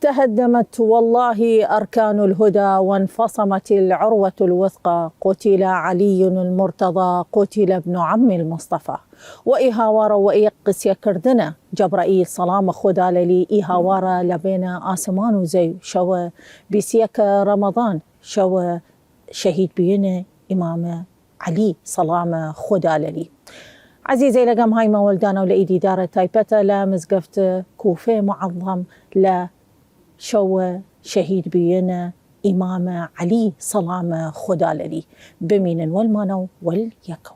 تهدمت والله أركان الهدى وانفصمت العروة الوثقى، قتل علي المرتضى، قتل ابن عم المصطفى. وإيهاوارا وإيقس يكردنا جبرائيل صلام خدا لي إيهاوارا لبينا آسمان وزي شو بيسيك رمضان شو شهيد بينا إمام علي صلام خدا لي. عزيزي لقم هاي ما ولدانا ولإيدي دارة تايبتا لا مزقفت كوفي معظم لا شو شهيد بينا إمام علي صلام خدا لي بمين والمانو واليكو.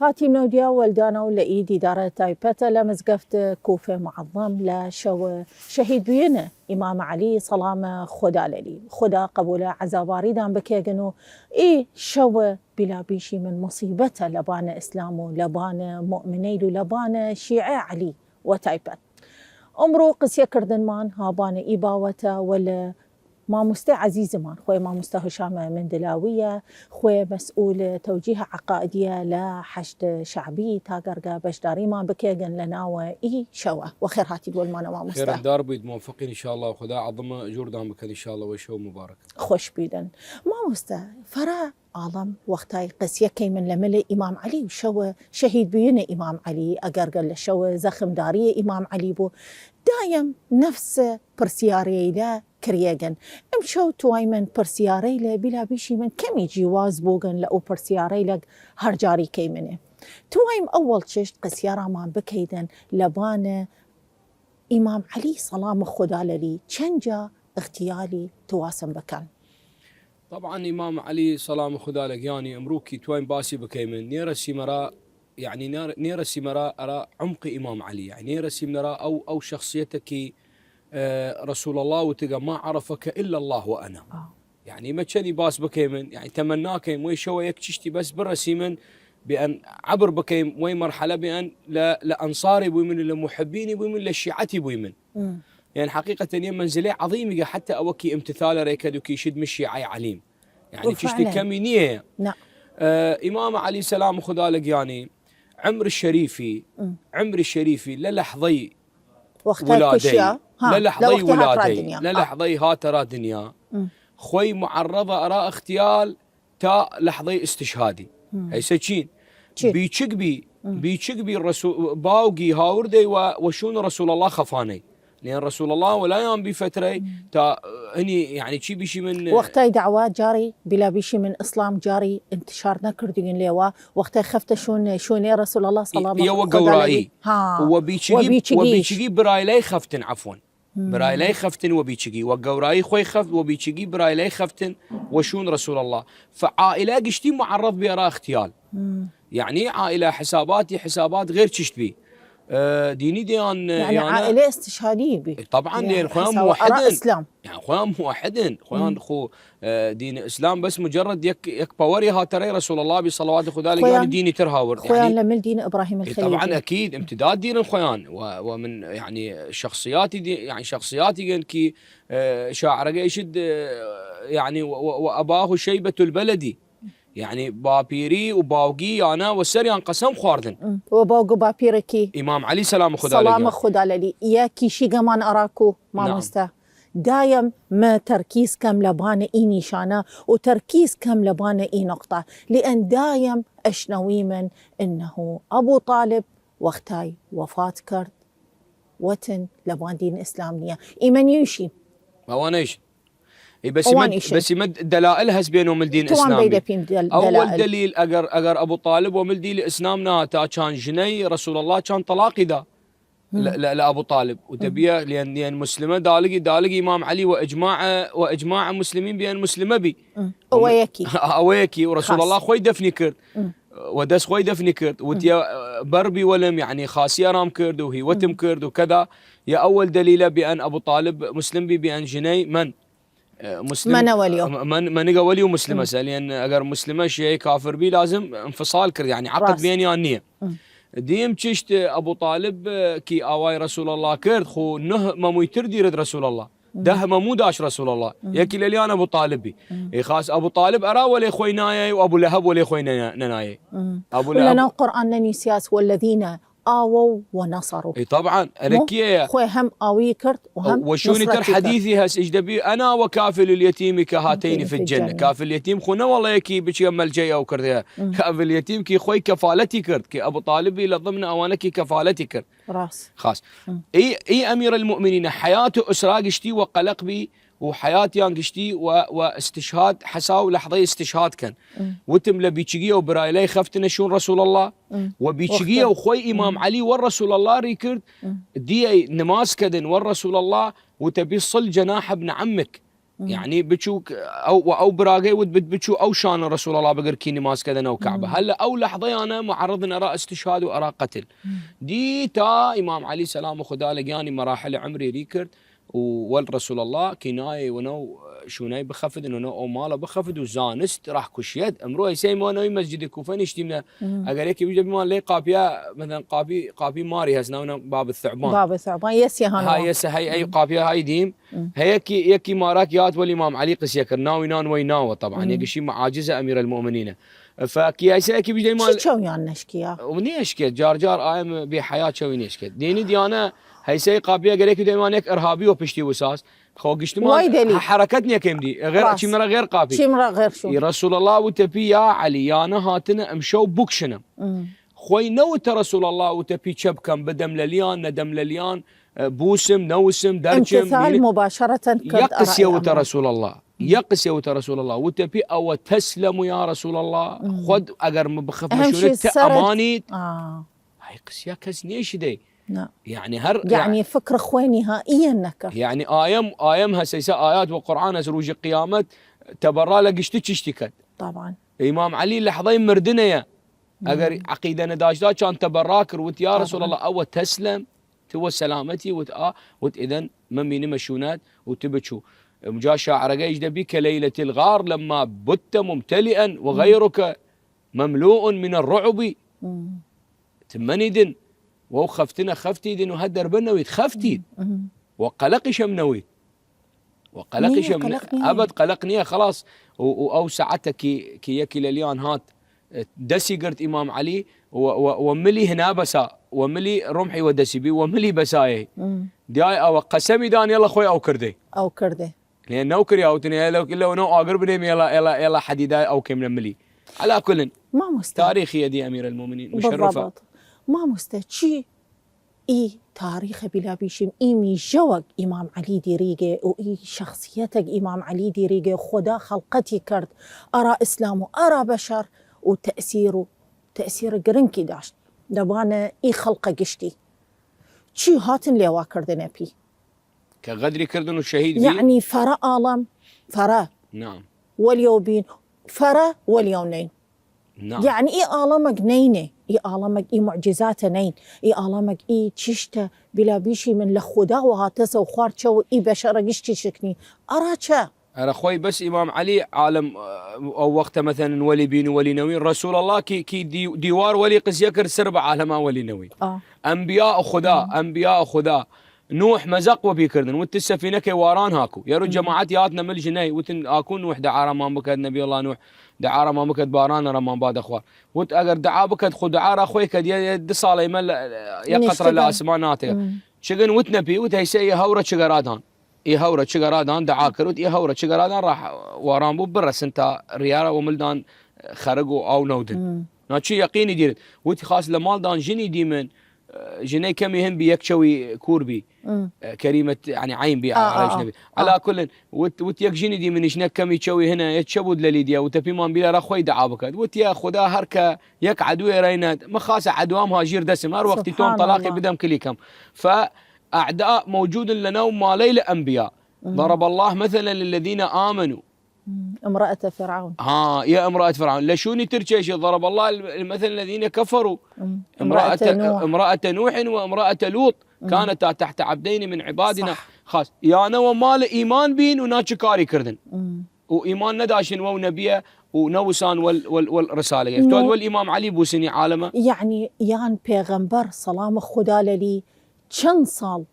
هاتي نوديا ولدانا ولإيدي دارة تايبتا لمزقفت كوفة معظم لشو شهيد بينا إمام علي صلام خدا لي. خدا قبول عزاباري دان بكيغنو إي شو بلا بيشي من مصيبته لبانا إسلامو لبانا مؤمنيدو لبانا شيعي علي وتايبت. أمرو قسيا كردنمان هابانا إيباوتا ولا ما مستا عزيز مان خوي ما مستا هشام من دلاوية خوي مسؤول توجيه عقائدية لا حشد شعبي تاقرقا بشداري ما بكيغن لناوة إي شوا وخير هاتي دول مانا ما مستا خير الدار بيد موفقين إن شاء الله وخدا عظمة جوردان بكن إن شاء الله وشو مبارك خوش بيدن ما مستا فرا عالم وقتاي قسيا كي من لملي إمام علي وشو شهيد بينا إمام علي أقرقا لشو زخم دارية إمام علي بو دايم نفس برسياري لا كرياجن امشو توايمن برسياري لا بلا بيشي من كم يجي واز بوغن لأو برسياري لك هرجاري كي منه توايم أول ششت قسيارا ما بكيدن لبانا إمام علي صلام خدا لي چنجا اغتيالي تواسم بكن. طبعا إمام علي صلام خدا لك يعني أمروكي توايم باسي بكيمن نيرا سيمراء يعني نيرا سيمراء أرى عمق إمام علي يعني نيرا سيمراء أو شخصيتك رسول الله وتقى ما عرفك إلا الله وأنا يعني ما كان باس بكيمن يعني تمناك وي شوى يكتشتي بس برسيمن بأن عبر بكيم وي مرحلة بأن لأنصاري بويمن لمحبيني بويمن لشيعتي بويمن يعني حقيقة منزلي عظيمة حتى أوكي امتثال ريكدوكي شد مشي عي عليم يعني تشتي كمينية نعم إمام علي سلام خدا لك يعني عمر الشريفي للحظي ولادي للحظي ولادي للحظي هاترا دنيا خوي معرضة أرى اغتيال تا لحظي استشهادي هي سكين بيشقبي الرسول باوقي هاوردي وشون رسول الله خفاني لأن رسول الله ولا يوم بفترة تا هني يعني شي بيشي من وقتها دعوات جاري بلا بيشي من إسلام جاري انتشار نكردين ليوا وقتها خفت شون يا رسول الله صلى الله عليه وسلم قورائي وبيشي برايلي خفتن عفوا برايلي خفتن وبيشي وقورائي خوي خفت وبيشي برايلي خفتن وشون رسول الله فعائلة قشتي معرض بيرا اغتيال يعني عائلة حسابات غير تشتبي ديني ديان يعني عائلة استشهادية بي طبعا يعني خوان موحدين اسلام يعني خوان موحدين خوان خو دين اسلام بس مجرد يك باوري هاتري رسول الله بصلوات خدا يعني ديني ترهاور خوان يعني لمل دين ابراهيم الخليل طبعا اكيد امتداد دين الخوان ومن يعني شخصياتي يعني شخصياتي كي شاعر يشد يعني واباه شيبة البلدي يعني بابيري وباوقي انا والسريان قسم خواردن وباوقي بابيركي امام علي سلام خدا سلام خدا لي ياكي شي كمان اراكو ما نعم. مستا دايم ما تركيز كم لبانه اي نشانه وتركيز كم لبانه اي نقطه لان دايم اشنوي من انه ابو طالب وقتاي وفاه كرد وتن لبان دين اسلاميه ايمن يوشي هو نيش بس يمد دلائلها بينهم الدين الاسلامي اول دليل اگر ابو طالب وملدي الاسلامنا تا كان جني رسول الله كان طلاقي دا لابو طالب وتبيه لان مسلمه دالقي امام علي واجماع المسلمين بان مسلمه بي اويكي اويكي ورسول خاص. الله خوي دفني كرد ودس خوي دفني كرد وتيا بربي ولم يعني خاصيه رام كرد وهي وتم كرد وكذا. يا اول دليله بان ابو طالب مسلم بي بان جني من مسلم من وليو من ولي ومسلمه لان اگر مسلمه شيء كافر بي لازم انفصال كرد يعني عقد بيني وانيه ديم تشت ابو طالب كي اواي رسول الله كرد خو نه ممو يتردي يرد رسول الله ده مو داش رسول الله يكي لي ابو طالب بي خاص ابو طالب ارى ولا خويناي وابو لهب ولا خوينا نناي ابو لهب لنا القران نني سياس والذين آووا ونصروا اي طبعا ركيه خوي هم اوي كرت وهم وشوني تر حديثي هس اجدبي انا وكافل اليتيم كهاتين في الجنه كافل اليتيم خونا والله يكي بشي ملجئ او كرد كافل اليتيم كي خوي كفالتي كرت كي ابو طالب لضمن اوانك كفالتي كرت راس خاص اي امير المؤمنين حياته اسراق اشتي وقلق بي وحياتي يانقشتي واستشهاد حساو لحظه استشهاد كان وتم لبيتشقيه وبرايلي خفتنا شون رسول الله وبيتشقيه وخوي امام علي والرسول الله ريكرد دي نماس كدن والرسول الله وتبي صل جناح ابن عمك يعني بتشوك او براقي بتشو او شان رسول الله بقر كي نماس كدن او كعبه هلا او لحظه انا معرض ان ارى استشهاد وارى قتل دي تا امام علي سلام خدا لقاني مراحل عمري ريكرد والرسول الله كناي ونو شوناي بخفد انه او ماله بخفد وزانست راح كشيد امرو يسمى انا مسجد الكوفه نشتينا اقريك بيجي بما لي قابيا مثلا قابي ماري هسنا باب الثعبان يس يا هنا هاي يس هاي اي قابيا هاي ديم هيك يكي ماراك يات والامام علي قسيا كرناوي نان ويناو طبعا يك شيء معاجزه امير المؤمنين فكي هيك بيجي ما شو يعني نشكيا ونيشكي جار ايم بحياه شو نيشكي ديني ديانا هيسي قابيه قالك ديمانك ارهابي وبشتي وساس خو قشتما حركتني كمدي غير شي مره غير قابي شي مره غير شو رسول الله وتبي يا علي يا هاتنا امشوا بوكشنا خوي نوت رسول الله وتبي شبكم بدم لليان ندم لليان بوسم نوسم درجم امتثال مباشره يقس يوت رسول الله يقس يوت رسول الله وتبي او تسلم يا رسول الله خذ اگر بخف مشورك اماني هاي قس يا كزنيش دي نعم. يعني فكر اخوي نهائيا نكر يعني ايام هسيسا ايات وقران ازروج قيامت تبرى لك اشتكت طبعا امام علي لحظين مردنيا اگر عقيده نداشتا كان تبراكر وت يا رسول الله او تسلم تو سلامتي وت اذا ممي مشونات وتبتشو مجا شاعر جيد بك ليله الغار لما بت ممتلئا وغيرك مملوء من الرعب تمنيدن وهو خفتي دين وهدر بنويت خفتي وقلقي شمنويت وقلقي شم ابد قلقني خلاص او ساعتها كي يكي لليان هات دسي قرت امام علي وملي هنا بسا وملي رمحي ودسي بي وملي بساي داي او قسمي دان يلا خوي او كردي لان نوكر يا اوتني الا نو اقربني يلا حديدا او كم ملي على كل ما مستوى تاريخي دي امير المؤمنين مشرفه بالضبط. ما مستشي اي تاريخ بلا بيشم اي ميجوك امام علي ديريجي واي شخصيتك امام علي ديريجي خدا خلقتي كرد ارى اسلامه ارى بشر تاثير قرنكي داش دبانا اي خلقه قشتي شي هاتن لي واكردنا بي كغدري كردن الشهيد يعني فرا عالم فرا نعم واليوبين فرا واليومين نعم. يعني اي عالمك نينه اي عالمك اي معجزاته نين اي عالمك اي تشته بلا بيشي من لخدا وهاتسه وخارشو اي بشر قشتي شكني اراچا أنا خوي بس إمام علي عالم أو وقت مثلا ولي بين ولي نوي رسول الله كي ديوار ولي قس يكر سرب عالم ولي نوي أنبياء خدا نوح مزق وبيكردن والسفينة كي واران هاكو يا رجل جماعات ياتنا مل جناي وتن أكون نوح دعارة ما بكد نبي الله نوح دعارة ما بكد باران رمان بعد أخوار وت أجر دعاء بكد خد دعارة أخوي كد يدصالي مل يقطر الأسمانات شجن وتنبي وتهيسي هورة شجرادان هورة شجرادان دعاكر هورة شجرادان راح واران بو برس انت ريارة وملدان خرجوا أو نودن ناتشي يقيني ديرت وتي خاص لمال دان جني ديمن جني كم يهم بي يكشوي كوربي كريمه يعني عين بي على اجنبي على كل وت يك جندي من شنك كم يتشوي هنا يتشبود لليديا وتبي مان بلا رخوي دعابك وت يا خدا هركه يك عدو رينا مخاسه عدوام هاجير دسم هر وقت توم طلاقي بدم كليكم فاعداء موجود لنا وما ليل انبياء ضرب الله مثلا للذين امنوا امرأة فرعون يا امرأة فرعون لشوني ترشيش ضرب الله المثل الذين كفروا امرأة نوح وامرأة لوط كانتا تحت عبدين من عبادنا خاص يا نو مال ايمان بين وناتشكاري كردن وايمان نداشن ونبيه ونوسان والرساله يفتون والامام علي بوسني عالمه يعني يان بيغمبر سلام خدا لي كم صال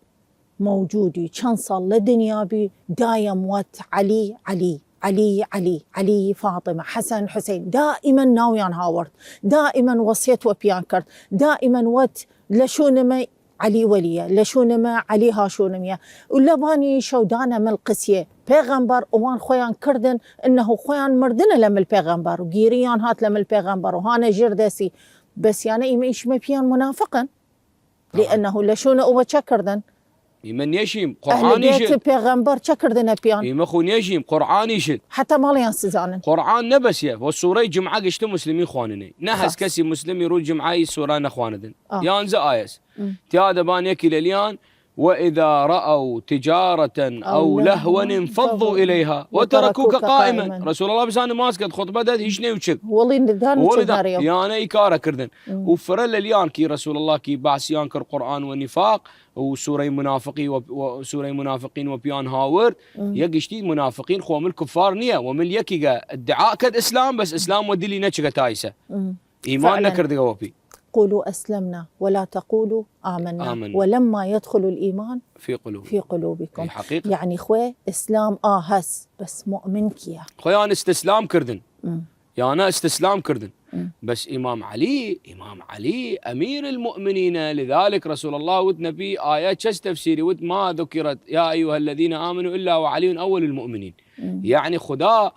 موجودي كم صال للدنيا بي دايم وات علي علي علي علي علي فاطمة حسن حسين دائما ناويان هاورد دائما وصيت وبيان كرت دائما وات لشونما علي وليه لشونما علي هاشونمية ولباني شودانا من القسية بيغمبر وان خويان كردن انه خويان مردنا لم البيغمبر وجيريان هات لم البيغمبر وهانا جردسي بس يعني ايش ما بيان منافقا لانه لشون او كردن يمن يشيم قرآن يشد أهل بيت بيغمبر شكردنا بيان يمخون يشيم قرآن يشد حتى ماليان سزانن قرآن نبس يا والسورة جمعة قشتو مسلمين خوانني نحس كسي مسلم يرود جمعة سورة نخواندن يان آيس تيادا بان يكي لليان وإذا رأوا تجارة أو لهوا انفضوا إليها وتركوك قائما رسول الله بسان ماسكت خطبة داد هشني وشك والله يانا إكارة كردن وفرل اليان كي رسول الله كي بعث ينكر قرآن والنفاق وسورة منافقي وسورة منافقين وبيان هاورد يقشتي منافقين خوام الكفار نية ومن يكيغا ادعاء كد إسلام بس إسلام ودلي نتشغة تايسة إيمان نكردغا وبي قولوا أسلمنا ولا تقولوا آمنا ولما يدخل الإيمان في قلوبكم حقيقة. يعني خوي إسلام هس بس مؤمن كيا خوي أنا استسلام كردن يا أنا استسلام كردن بس إمام علي أمير المؤمنين لذلك رسول الله والنبي آيات شس تفسيري ود ما ذكرت يا أيها الذين آمنوا إلا وعلي أول المؤمنين يعني خدا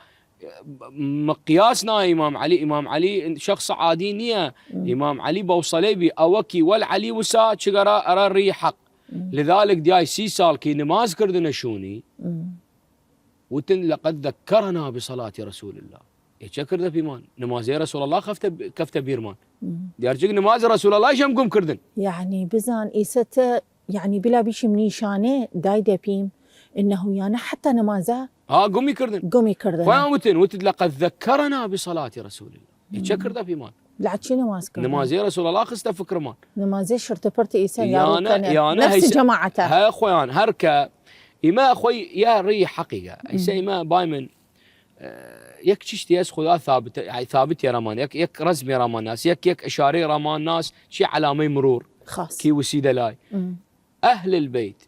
مقياسنا إمام علي شخص عادي نية إمام علي بوصلي بي أوكي والعلي وسا شجرة أرى الريحق لذلك دياي 6 سال كي نماز كردنا شوني وتن لقد ذكرنا بصلاة رسول الله يشكر ذا بيمان نماز رسول الله كفت بيرمان ديارجك نماز رسول الله شم قم كردن يعني بزان إيسته يعني بلا بيش منيشانه دايدا بيم إنه يعني حتى نمازه قومي كردن فاهمتن وتد لقد ذكرنا بصلاة رسول الله يشكر ذا بيمان لعد شي نماز كردن نماز رسول الله خسته فكر مان نماز شرطبرت إيسان يا نفس جماعته ها خويان هركا إما أخوي يا ري حقيقة إيسا إما بايمن يك تشتي يس خدا ثابت يعني ثابت يا رمان يك رسم يا رمان ناس يك إشاري رمان ناس شي علامة مرور خاص كي وسيدة لاي أهل البيت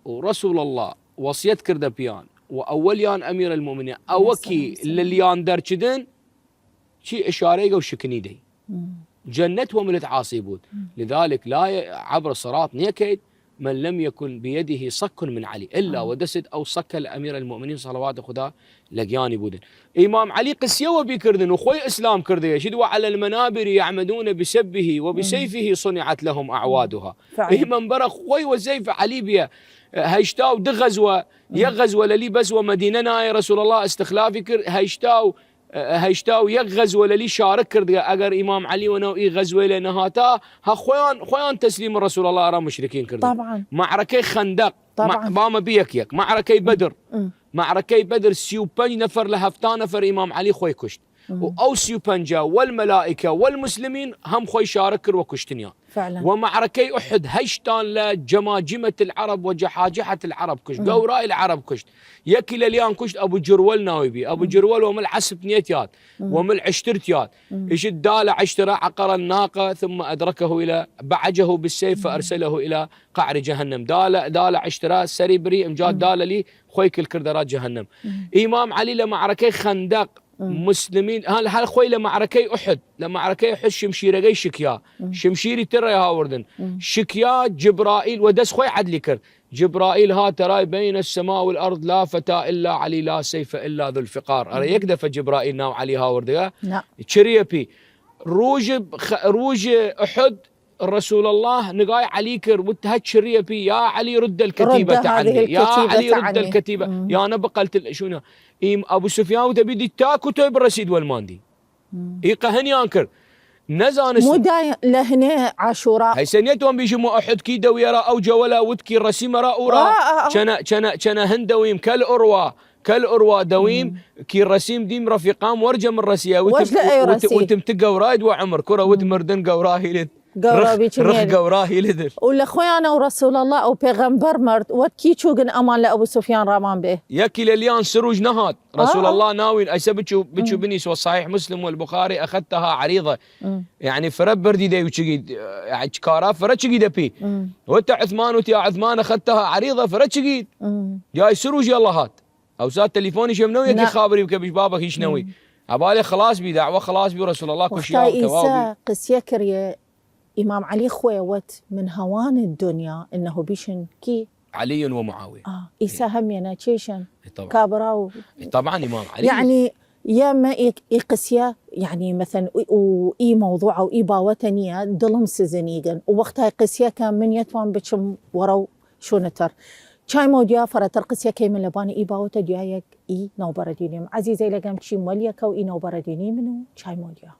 ورسول الله وصيت كرده بيان وأوليان أمير المؤمنين أوكي لليان درشدن شي إشاري وشكني دي جنتهم اللي تعاصيبون لذلك لا عبر الصراط نيكيد من لم يكن بيده صك من علي إلا ودست أو صك لأمير المؤمنين صلوات خدا لقياني بودن إمام علي قسيوه بكردن وخوي إسلام كردن يشدوا على المنابر يعمدون بسبه وبسيفه صنعت لهم أعوادها إمام برخ خوي وزيف علي بيه هيشتاو دغزوة يغزوة للي بزوة مديننا يا رسول الله استخلافي كر هيشتاو يغزوة للي شارك كرد أجر إمام علي ونوئي غزوة لنهاتا ها خوان تسليم الرسول الله أرى مشركين كرد طبعا معركة خندق طبعا ما بيك معركة بدر معركة بدر سيوبنج نفر لهفتان نفر إمام علي خوي كشت أو سيوبنجا والملائكة والمسلمين هم خوي شاركر وكشتنيان فعلا ومعركة أحد هيشتان لجماجمة العرب وجحاجحة العرب كشت قوراء العرب كشت يكي لليان كشت أبو جرول ناويبي أبو جرول ومل عسب نيتيات ومل عشترتيات يشد دال عشترة عقر الناقة ثم أدركه إلى بعجه بالسيف فأرسله إلى قعر جهنم دال عشترة سريبري امجاد دال لي خويك الكردرات جهنم إمام علي لمعركة خندق مسلمين هل خوي لمعركة أحد شمشيري شكيا شمشيري ترى هاوردن شكيا جبرائيل ودس خوي عدلي كر جبرائيل ها تراي بين السماء والأرض لا فتى إلا علي لا سيف إلا ذو الفقار أرى يكدف جبرائيل ناو علي هاورد لا تشريبي روج أحد الرسول الله نقاي علي كر وتهجريه بي يا علي رد الكتيبة عني، يا علي رد الكتيبة، يا أنا بقلت شنو أبو سفيان وتبيدي تاكو تب الرصيد والماندي يقهن يانكر نزانس مو داي لهنا عاشوراء هاي سنيتهم بيجمو أحد كي دويرا أو جولا ودكي الرسيمة راورا كان هندويم كالأروى دويم كي الرسيم ديم رفيقام ورجة من رسيا وتم تقا رايد وعمر كرة وتمردن قوراهي لد رخ قوراهي لدر ولا خويانا ورسول الله او پیغمبر مرد وكي تشوغن امان لابو سفيان رامان به يكي لليان سروج نهات رسول الله ناوين ايسا بتشو بني سوى صحيح مسلم والبخاري اخذتها عريضه يعني فرب بردي دي وتشقيد يعني كارا فرتشقيد بي وانت عثمان وانت يا عثمان اخذتها عريضه فرتشقيد جاي سروج يلا هات او سات تليفوني شمنو يكي خابري بكبش بابك ايش نوي عبالي خلاص بي دعوه خلاص بي رسول الله كل شيء وتوابي قس يكر إمام علي خويوت من هوان الدنيا إنه بيشن كي علي ومعاوية إيسا همينا تشيشن كابراو طبعا إمام علي يعني يا ما يقسيا يعني مثلا وإي موضوع أو إي باوتنيا دلم سزنيجن ووقتها قسيا كان من يتوان بتشم ورو شو نتر شاي موديا فرتر قسيا كي من لباني إي باوتا ديايك إي نوبردينيم عزيزي لقام تشي موليكا وإي نوبرديني منو شاي موديا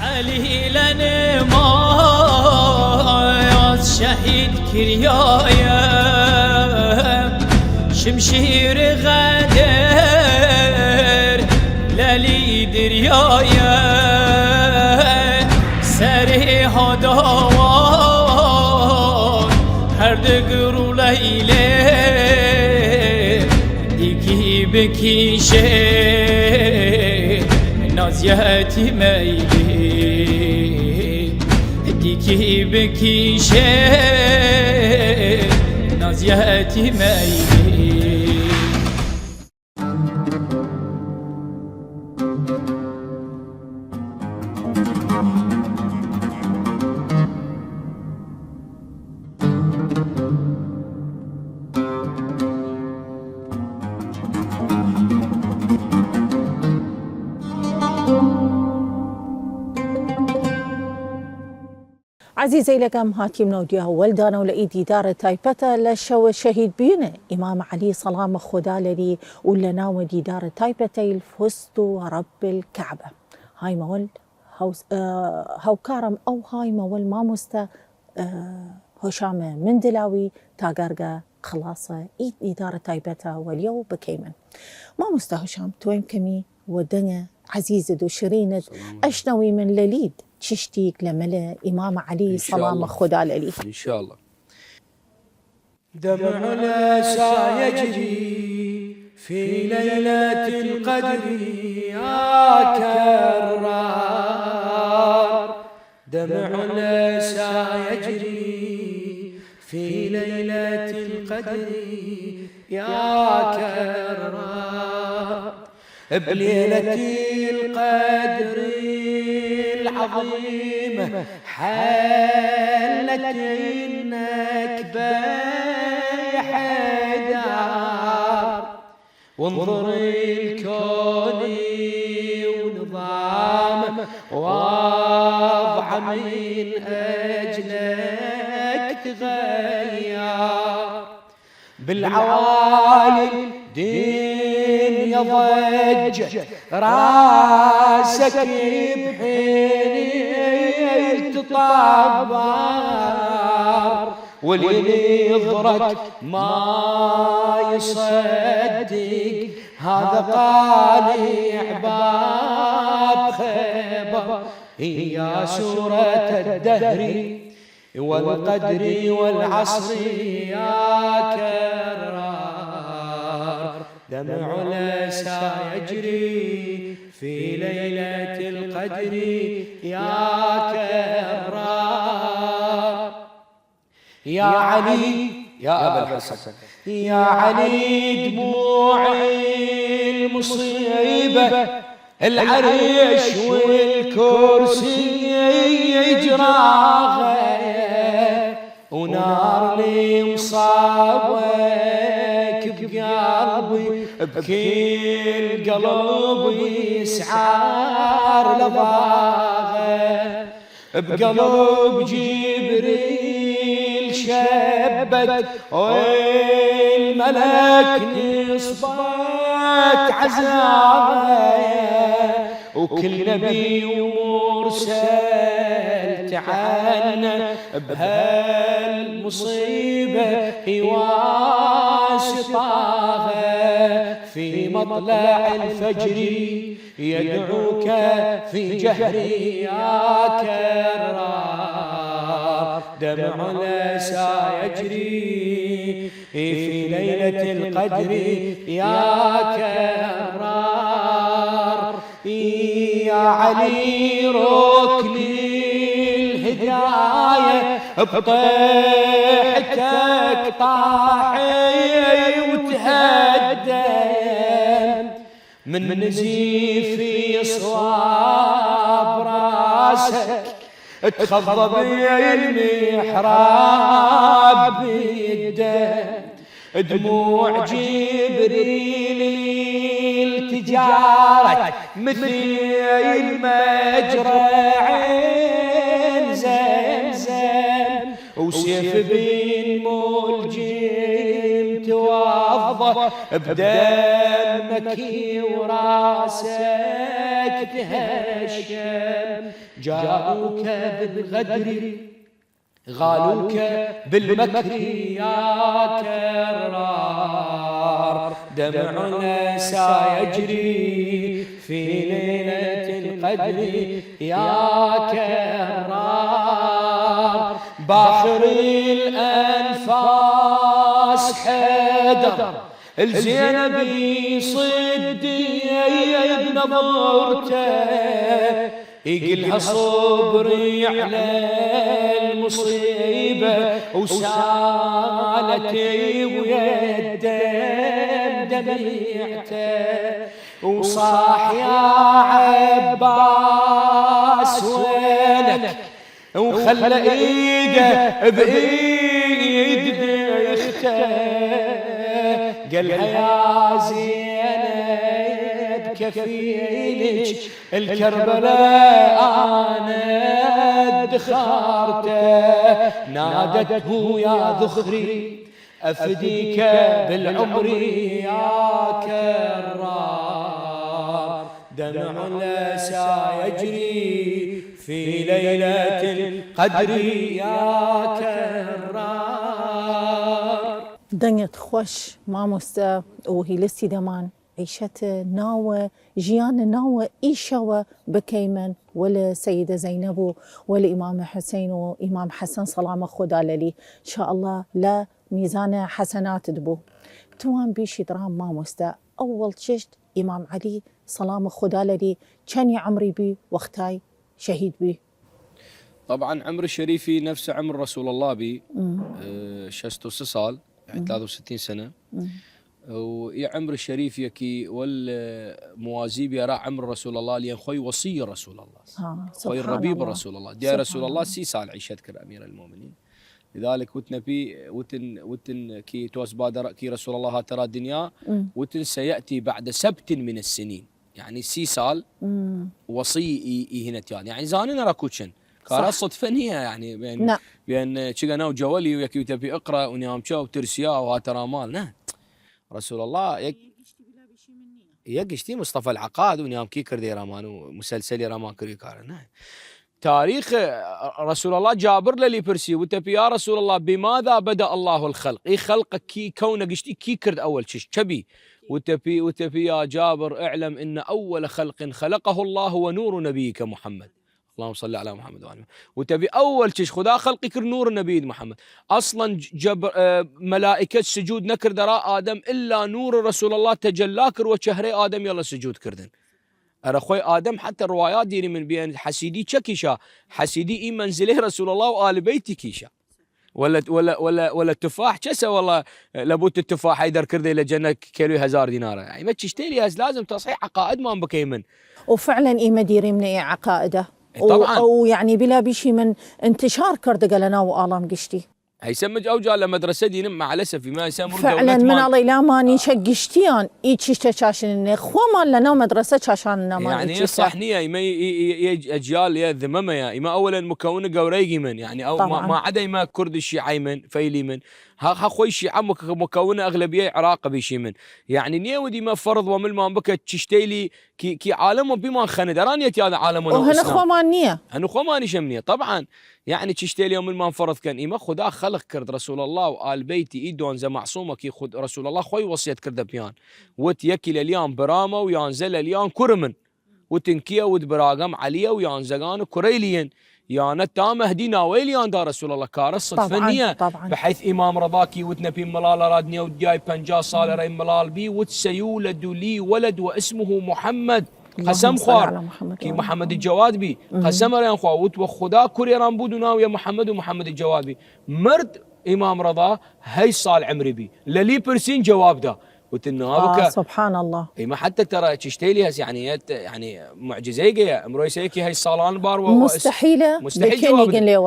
علي لنا ما شهيد كريايا شمشير غدر للي دريايا سري هداوان هر دقرو ليلة ديكي بكيشه نازياتي ميلي ديكي بكيشه نازياتي ميلي عزيزي لكم هاتي منوديا ولدانا ولإيدي دار تايبتا لشو الشهيد بينا إمام علي صلام خدالري ولنا ودي دار تايبتا الفستو رب الكعبة هاي مول هاو كارم أو هاي مول ما مستا هشام من دلاوي تاقرقا خلاصة إيدي دار تايبتا واليو بكيمن ما مستا هشام تويم كمي ودنا عزيزة دو شرينة أشنوي من لليد تشتيك لملا إمام علي صلام خدال علي إن شاء الله. دمعنا سيجري في ليلة القدر يا كرار دمعنا سيجري في ليلة القدر يا كرار بليلة القدر العظيمة حلت النكبة يا حيدر وانظر الكون ونظام وضع من أجلك تغير بالعوالي دين يضج راسك بحين تطبر واللي يضرك ما يصدق هذا قالع باب خبر هي سورة الدهر والقدر والعصر يا كرار دمعنا سيجري في ليلة القدر يا كرار يا علي يا أبا الحسن يا علي دموعي المصيبة العريش والكرسي يجراغه ونار لي مصابك بقلبي بكل قلب يسعار لباغه بقلب جبريل شبت والملك نصبت عزاغه وكل نبي ومرسل تعنى بهالمصيبة واسطاها في مطلع الفجر يدعوك في جهري يا كرار دمع الأسى يجري في ليلة القدر يا كرار يا علي ركن الهداية بطيحتك طاحي وتهدم من نزيف صواب راسك تخضب المحراب بالدم دموع جبريل التجارة مثل مجرى زمزم وسيف بن ملجم توضى بدمك وراسك تهشم جاءوك بالغدر غالوك بالمكر يا كرار دمع الأسى يجري في ليلة القدر يا كرار باخر الأنفاس حدر الزينبي صدي ابن مرته يقلها صبري على المصيبة وسالتي ويدم دمعته وصاح يا عباس وينك وخلى ايده بايد بيخته قالها يا زينب كفيلك الكربلاء انا ادخرته نادته يا ذخري افديك بالعمر يا كرار دمع الأسى يجري في ليلة القدر يا كرار دنيت خوش ماموستا وهي لسي دمان عيشت ناوة جيان ناوة إيشاوة بكيمن ولا سيدة زينب ولا إمام حسين وإمام حسن سلام خدا للي إن شاء الله لا ميزان حسنات دبو توان بيشي درام ماموستا أول ششت إمام علي سلام خدا للي كان عمري بي وقتاي شهيد بي طبعا عمر الشريفي نفس عمر رسول الله بي 66 يعني 63 سنة ويا عمر الشريف يكي والموازي بيرا عمر رسول الله لين خوي وصي رسول الله خوي الربيب رسول الله دي رسول الله 6 سال عيش اذكر امير المؤمنين لذلك وتن بي وتن كي توس بادر كي رسول الله ترى الدنيا وتن سياتي بعد 7 من السنين يعني 6 سال وصي هنا يعني زاننا راكوتشن كانت صدفة هي يعني بين تشيغانا وجولي ويكي تبي اقرا ونيام تشاو ترسيا وهاترا مال رسول الله يقشتي مصطفى العقاد ونيام كيكر دي رامان ومسلسلي رامان كريكار تاريخ رسول الله جابر للي برسي وتبي يا رسول الله بماذا بدأ الله الخلق اي خلقك كي كونه قشتي كيكرد اول شيء كبي وتبي يا جابر اعلم ان اول خلق خلقه الله هو نور نبيك محمد اللهم صل على محمد وعلى وتبي اول شيء خدا خلق يكر نور النبي محمد اصلا ملائكه سجود نكر دراء ادم الا نور رسول الله تجلاكر وشهري ادم يلا سجود كردن اخوي ادم حتى الروايات ديري من بين حسيدي تشكيشا حسيدي اي منزله رسول الله وال بيتي كيشا ولا التفاح كسا والله لابد التفاح يقدر كرده الى جنة كيلو 1000 دينار يعني ما تشتري لازم تصحيح عقائد ما بكيمن وفعلا إيه مديري من إيه عقائده طبعا ويعني بلا بشي من انتشار كرده لنا وآلام قشتي هيسمج او جال مدرسه دين مع الاسف ما يسمون فعلا من الله لا ماني شقشتيان ايش شاشن خو مال لنا مدرسه شاشان ما يعني صحنيه ما اجيال يا ذممه يا ما اولا مكونه قوريقي من يعني او ما عدا ما كرد الشيعي من فيلي من ها خوي الشيعة مكونه اغلبيه عراق بيشي من يعني نيودي ما فرض ومن ما بك تشتيلي كي عالم بما خند رانيت هذا عالم وهنا خو مانيه هنا خو ماني شمنيه طبعا يعني تشتيل يوم ما انفرض كان إما خدا خلق كرد رسول الله وآل بيتي إيدون زي معصومة كي خد رسول الله خوي وصيت كرد بيان وتيكل اليان برامة ويانزل اليان كرمن وتنكيه ودبراغم عليا ويانزغان كريليين يانا تام هدينا ويليان دا رسول الله كارس صدفنية بحيث إمام رضاكي وتنبي ملال رادنيا ودياي بنجا صال ري ملال بي وتسيولد لي ولد واسمه محمد قسم خوار كي محمد الجواد بي قسم ريان خواوت وخدا كوري رامبودنا ويا محمد ومحمد الجواد بي مرد امام رضا هي صال عمري بي للي برسين جواب ده وتنهابك سبحان الله اي ما حتى ترى تشتيلي يعني معجزه امروي سيكي هي صالان بار مستحيل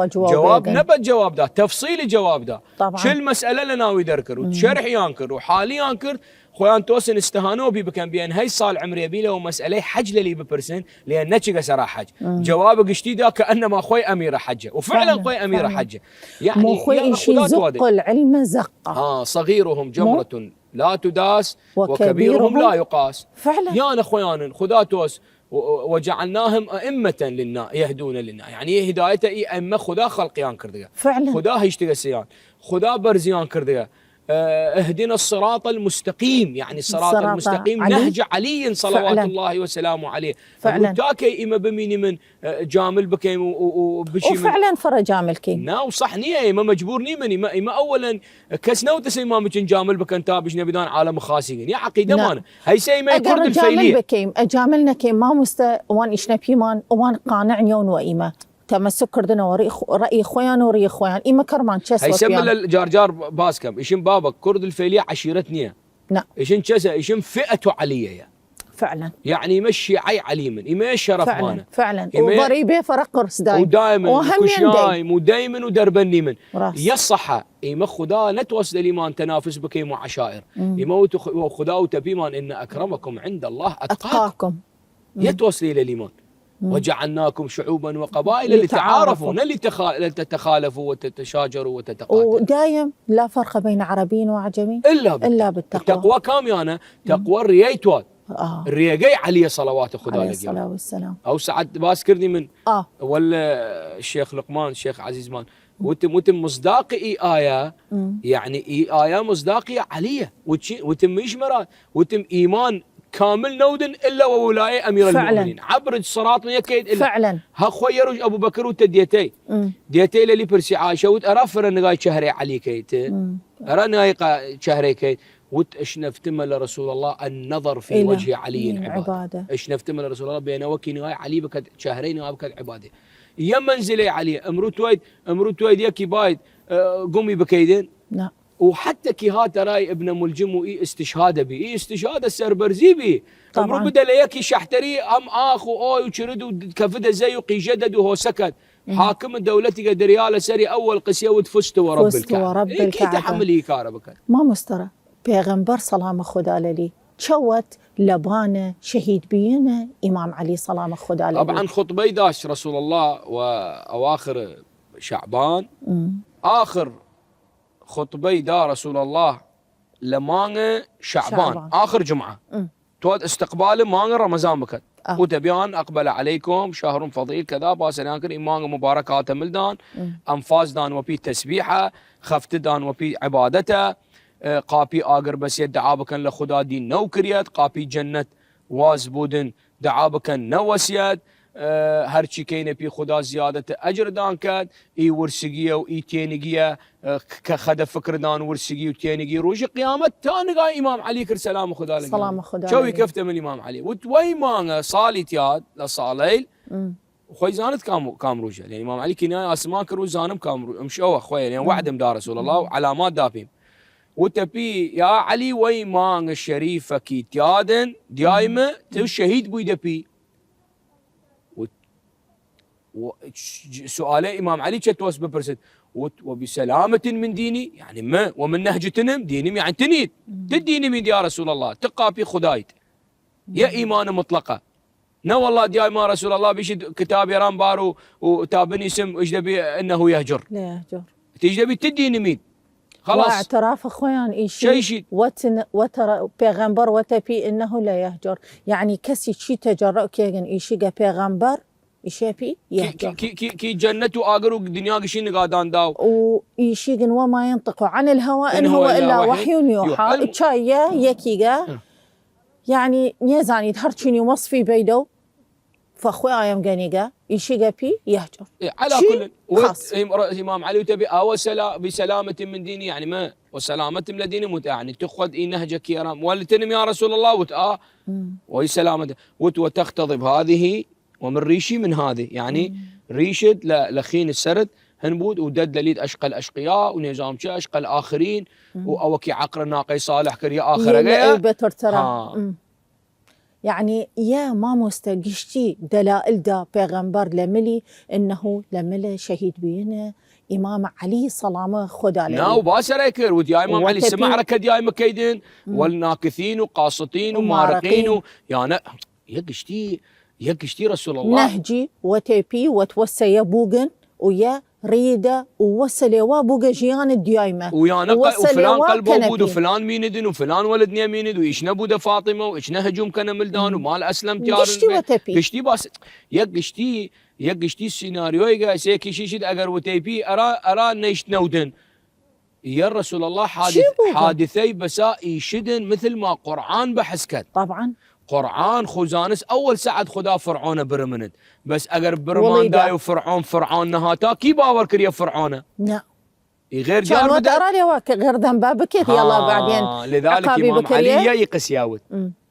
جواب نبت جواب ده تفصيلي جواب ده طبعا شو المساله اللي ناوي يذكر وشرح ينكر وحالي ينكر خوان توسن استهانوا بي بكان بين هاي صال عمري بيله ومساله حج لي ببرسن لان نتشق سرا حج جواب قشتي ده كانما اخوي اميره حجه وفعلا اخوي اميره حجه يعني مو خوي شيء زق العلم زقه صغيرهم جمره لا تداس وكبيرهم لا يقاس فعلا يا اخوان خداتوس وجعلناهم ائمه للنا يهدون للنا يعني هدايته ائمه خدا خلقيان كردغا فعلا خدا هيشتغسيان خدا برزيان كردغا اهدنا الصراط المستقيم يعني الصراط المستقيم نهج علي صلوات فعلا الله وسلامه عليه فعلا تاكي اما بميني من جامل بكيم وبشي وفعلا فرا جامل كي ناو صح نيه ما مجبورني مني ما اولا كسنو تسي ما مكن جامل بكن تابش نبدان عالم خاسين يا عقيده مانا هي سي ما يكرد الفيليه بكيم اجاملنا كيم ما مست وان اشنا بيمان وان قانع يون وايمه تمسك كردنا رأي خويان وري خويان إما كرمان تشس هيسمى الجارجار باسكم إيشن بابك كرد الفيلية عشيرتني نعم إيشن تشسا إيشن فئة عليا فعلا يعني يمشي عي علي من إما شرف فعلا مانا فعلا وضريبه فرقرس دايم ودائما وكشايم ودائما ودربني من راس. يصحى إما خدا نتوصل الإيمان تنافس بكيم وعشائر إما وخدا وتبيمان إن أكرمكم عند الله أتقاكم يتوصل إلى الإيمان وجعلناكم شعوبا وقبائل لتعارفوا لتتخالفوا وتتشاجروا وتتقاتلوا ودايم لا فرق بين عربي وعجمي الا بالتقوى التقوى كاميانه تقوى الريايتوات الرياقي عليه صلوات خدا عليه الصلاه والسلام او سعد باسكرني من ولا الشيخ لقمان الشيخ عزيز مان وتم مصداقي آية يعني آية مصداقية عليه وتم إشمرات وتم إيمان كامل نودن الا وولايه امير المؤمنين عبر الصراط من يكيد الا فعلا ها خوير ابو بكر وتديتي ديتي اللي برسي عائشه وترافر نغاي شهري علي كيت ارى نايقه شهري كيت واشنفتم لرسول الله النظر في وجه علي عباده اشنفتم لرسول الله بين وكي نغاي علي بك شهرين وابك عباده يا منزلي علي امرت ويد يكي بايد قومي بكيدين نعم وحتى كي هات راي ابن ملجم وإي استشهاده بي استشهاده السربرزي بي امرو بدا ليكي شحتري ام اخو اوي وشرد وكفده زي وقي جدد وهو سكت حاكم دولتي قدرياله سري اول قسيه وتفست ورب الكعبه كي تحملي كاربك ما مسترى بيغمبر سلام خدا لي تشوت لبانه شهيد بينا امام علي سلام خدا لي طبعا خطبه داش رسول الله واواخر شعبان اخر خطبي دا رسول الله لمانغ شعبان آخر جمعة تود استقبال مانغ رمضان بكت وتبيان أقبل عليكم شهر فضيل كذا باسناكر إمانغ مباركات ملدان أنفاس دان وبي تسبيحة خفت دان وبي عبادته قابي آقر بس يدعابكن لخدا دين نوكريت قابي جنة وازبودن دعابكن نوسيت هرچی کینه پی خدا زیادت اجر دان کرد ای ورسگیه و ای تینگیه که خدا فکر دان ورسگی و تینگی روز قیامت تا نگاه امام علی کر سلام خدا لگی سلام خدا شوی کفته من امام علی و توی مانگه صالی تیاد لصالیل خوي زانت كام روجه يعني امام علي كنا اسماك روج زانم كام مشوا خويا يعني وعدم دار رسول الله وعلامات دابيم وتبي يا علي وي مان الشريفه كي تيادن دايمه الشهيد بو يدبي سؤالي امام علي كتوس ببرسد وبسلامة من ديني يعني ما ومن نهجتنم ديني يعني تنيد تديني من يا رسول الله تقابي خدايت يا ايمان مطلقه نا والله دياي ما رسول الله بيشد كتاب يران بارو وتابني اسم اجدبي انه يهجر لا يهجر تجدبي تديني مين خلاص واعتراف اخوان ايشي شيء وتر بيغمبر وتبي انه لا يهجر يعني كسي شي تجرأ كيغن ايشي بيغمبر ايشي يهجر كي جنة واقر ودنيا قشين قادان داو ويشيغن وما ينطق عن الهوى ان هو الا وحي يوحى تشايا يكيغا يعني نيزاني هرشيني وصفي بيدو فاخوي ايام غانيغا يشيغا بي يهجر على كل امام علي وتبي بسلامة من ديني يعني ما وسلامة من ديني يعني تاخذ نهجك يا رام ولتنم يا رسول الله وهي سلامة وتختضب هذه ومن ريشي من هذه يعني ريشد لخين السرد هنبود ودد دليل اشقى الاشقياء ونظام اشقى الاخرين واوكي عقر الناقي صالح كريا اخر يعني يا ما مستقشتي دلائل دا بيغمبر لملي انه لملي شهيد بينا امام علي سلامه خدا عليه ناو باسريكر وديا امام علي سمع ركد يا مكيدين والناكثين وقاسطين ومارقين يعني يقشتي رسول الله نهجي وتبي وتوسى يبوغن ويا ريده ووصل وابوغا جيان الديايمه ويانا وفلان قلبه بود وفلان ميندن وفلان ولدني ميند وايشنا بوده فاطمه وايشنا هجوم كان ملدان ومال اسلم تيار قشتي بس يقشتي السيناريو يا سيكي شيشد اگر وتيبي ارى نيشت نودن يا رسول الله حادثي بسا يشدن مثل ما قرآن بحسكت طبعا قرآن خوزانس اول سعد خدا فرعون برمند بس اگر برمان دايو فرعون نهاتا كي باور كريا فرعون لا غير جار بدا غير ذنبه بكيت يلا بعدين لذلك امام علي يقس ياوت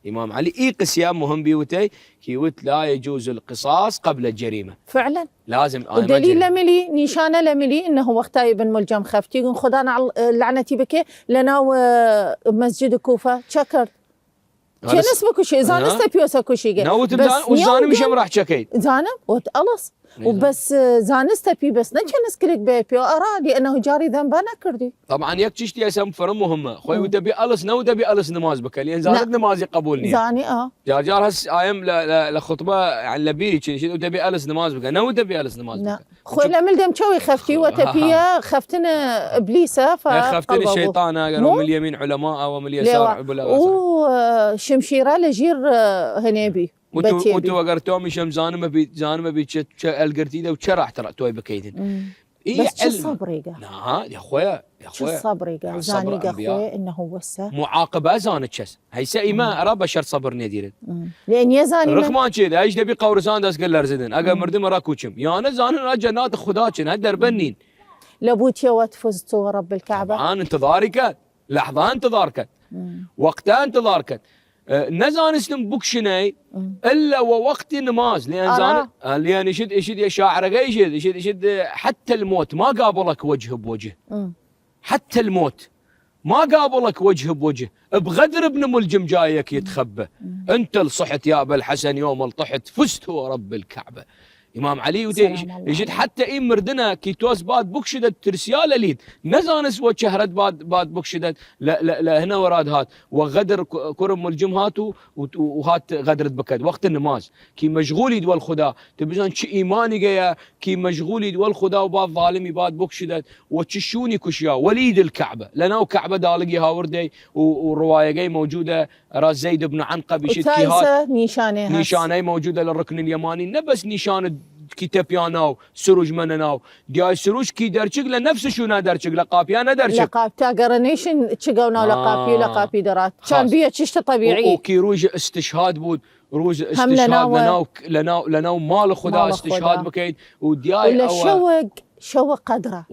امام علي يقس يا مهم بيوتي كيوت لا يجوز القصاص قبل الجريمه فعلا لازم ودليل لملي نيشانه لملي انه وقتها ابن ملجم خفتي يقول خدانا لعنتي بك لنا مسجد كوفه شكرت شي نسبك وشي زانست بيوسك وشي بس وزاني مش راح شكيت زانم وتقلص وبس زانست بي بس نكنس كليك بيبيو ارى لانه جاري ذنب انا كردي طبعا يكتشتي اسم فرم مهمه خوي وتبي الس نو تبي الس نماز بك لان زانت نمازي قبولني زاني جار هس ايام لخطبه عن لبيري شي وتبي الس نماز بك نو تبي الس نماز بك خوي لمل دم شوي خفتي وتبي خفتنا ابليسه خفتني الشيطان قالوا من اليمين علماء ومن اليسار عبلاء وشمشيره لجير هنيبي وتو اگر تومي شمزانه ما بي القرتيده وشرح ترى توي بكيدن بس الصبريقه يا اخويا الصبريقه زانيقه اخويا انه وسه معاقبه زانت شس هيسا ما ارى بشر صبر نديرت لان يا زاني رخمان كذا ايش دبي قورسان داس قال رزدن اجا مردم راكوچم يا انا زان جنات خدا كن هدر بنين لبوتيا وتفزت رب الكعبه طبعا انتظارك لحظه انتظارك وقتها انتظارك نزان اسلم بوكشني الا ووقت النماز لان زان لان يشد يا شاعر يشد حتى الموت ما قابلك وجه بوجه حتى الموت ما قابلك وجه بوجه بغدر ابن ملجم جايك يتخبى انت لصحت يا ابا الحسن يوم الطحت فزت ورب الكعبه امام علي يجد حتى اي مردنا كيتوس باد بوكشدت ترسياله ليد نزانس وشهرت باد بوكشدت لا هنا وراد هات وغدر كرم الجمهات وهات غدرت بكد وقت النماز كي مشغول يدول خدا تبزان شي ايماني جايا كي مشغول يدول خدا وباد ظالمي باد بوكشدت وتشوني كشيا وليد الكعبه لنا كعبه دالقي هاوردي والروايه جاي موجوده راس زيد بن عنقه بشت كيهات نيشانه موجوده للركن اليماني نبس نيشان كتابياناو سروج منناو دياي سروج كي درچق لنفس شو نادرچق لقابيانا درچق لقاب تاقرنيشن تشقونا لقابي درات كان بيه تشت طبيعي وكي روج استشهاد بود روج استشهاد لنا مال خدا استشهاد بكيد ودياي ولا شوق قدره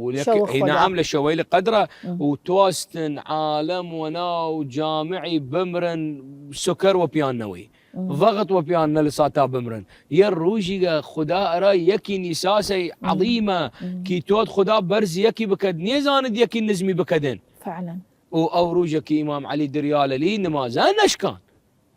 نعم لشويل قدره وتوستن عالم وناو جامعي بمرن سكر وبيانوي ضغط وبيان لساتا بمرن يروجي خدا ارى يكي نساسي عظيمه كي تود خدا برز يكي بكد نيزان يكي نزمي بكدن فعلا. او روجك امام علي دريال لي نمازان نشكان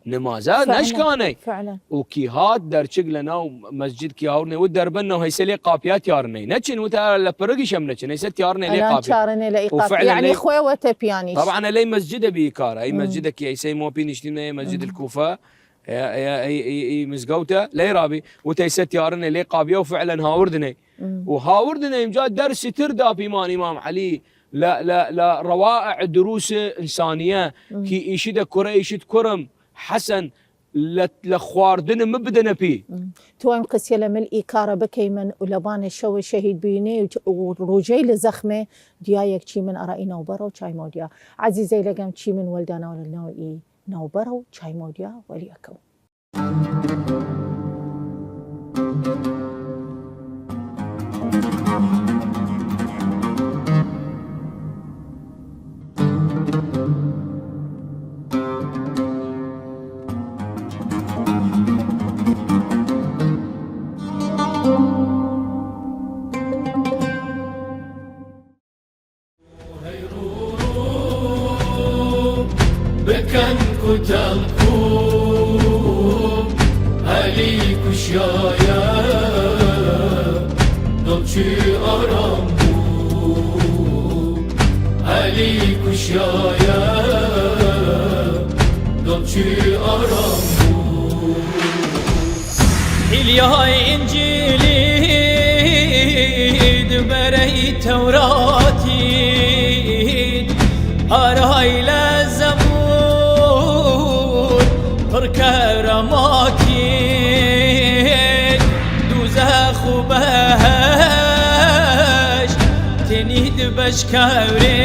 نمازان نشكاني فعلا. وكي هات درچق لنا مسجد كي هاورني ودربنا وهيسلي قابيات يارني نچن وتا لبرقي شمنچن هيست يارني لي قابي شارني لي قابي يعني خوي وتبياني طبعا لي مسجد بيكار اي مسجد كي هيسي مو بينشتي مسجد الكوفه اي مسقوته لي رابي وتيست يارني لي قابيه وفعلا هاوردني وهاوردني مجاد درس تردا بيمان امام علي لا روائع دروس انسانيه كي يشد كره يشد كرم حسن لخواردن مبدنا بي توام قسيه لمل إيكارة بكيمن ولبان الشو شهيد بيني وروجي لزخمه ديايك شي من أرائنا وبرو شاي موديا عزيزي لقام شي من ولدانا ولا النوئي نوبرو شاي موديا وليكو بكن كتلكم عليك شايا دلشي أرامبو عليك شايا دلشي أرامبو إلياي إنجيلي دبري توراتي أراي لزبور بركرماكين دوزخ وبهش تنيد بشكوري